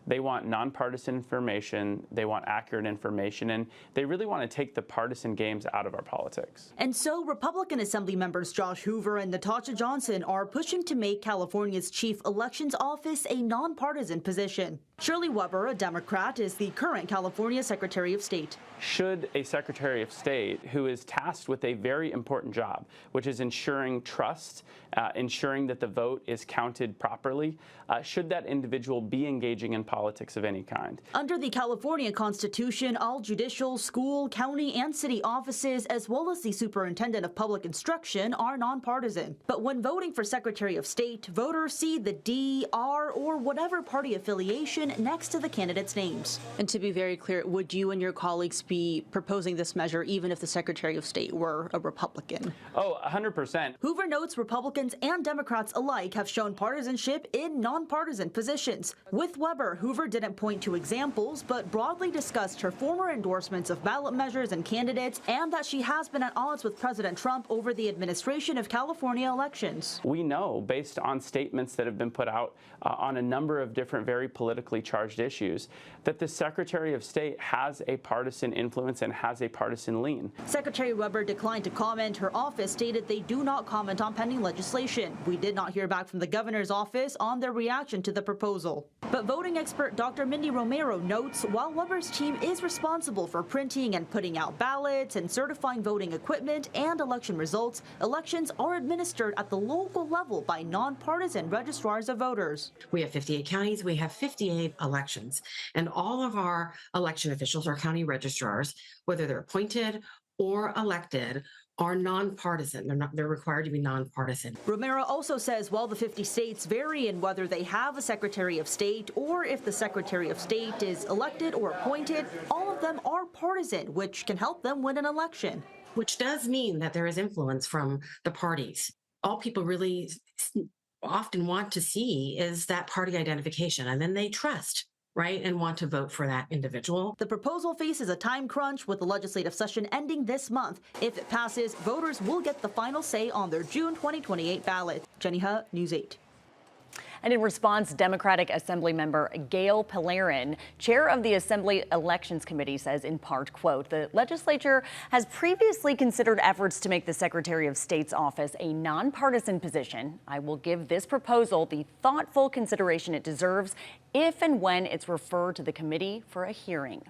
They want nonpartisan information, they want accurate information, and they really want to take the partisan games out of our politics. And so Republican Assembly members Josh Hoover and Natasha Johnson are pushing to make California's chief elections office a nonpartisan position. Shirley Weber, a Democrat, is the current California Secretary of State. Should a Secretary of State who is tasked with a very important job, which is ensuring trust, ensuring that the vote is counted properly, should that individual be engaging in politics of any kind? Under the California Constitution, all judicial, school, county, and city offices, as well as the Superintendent of Public Instruction, are nonpartisan. But when voting for Secretary of State, voters see the D, R, or whatever party affiliation next to the candidates' names. And to be very clear, would you and your colleagues be proposing this measure even if the Secretary of State were a Republican? Oh, 100%. Hoover notes Republicans and Democrats alike have shown partisanship in nonpartisan positions. With Weber, Hoover didn't point to examples, but broadly discussed her former endorsements of ballot measures and candidates, and that she has been at odds with President Trump over the administration of California elections. We know, based on statements that have been put out on a number of different very politically charged issues, that the Secretary of State has a partisan influence and has a partisan lean. Secretary Weber declined to comment. Her office stated they do not comment on pending legislation. We did not hear back from the governor's office on their reaction to the proposal. But voting expert Dr. Mindy Romero notes while Weber's team is responsible for printing and putting out ballots and certifying voting equipment and election results, elections are administered at the local level by nonpartisan registrars of voters. We have 58 counties, we have 58 elections, and all of our election officials, our county registrars, whether they're appointed or elected, are nonpartisan. They're required to be nonpartisan. Romero also says while the 50 states vary in whether they have a Secretary of State or if the Secretary of State is elected or appointed, all of them are partisan, which can help them win an election. Which does mean that there is influence from the parties. All people really often want to see is that party identification, and then they trust, right, and want to vote for that individual. The proposal faces a time crunch with the legislative session ending this month. If it passes, voters will get the final say on their June 2028 ballot. Jenny Hutt, News 8. And in response, Democratic Assembly member Gail Pelerin, chair of the Assembly Elections Committee, says in part, quote, the legislature has previously considered efforts to make the Secretary of State's office a nonpartisan position. I will give this proposal the thoughtful consideration it deserves if and when it's referred to the committee for a hearing.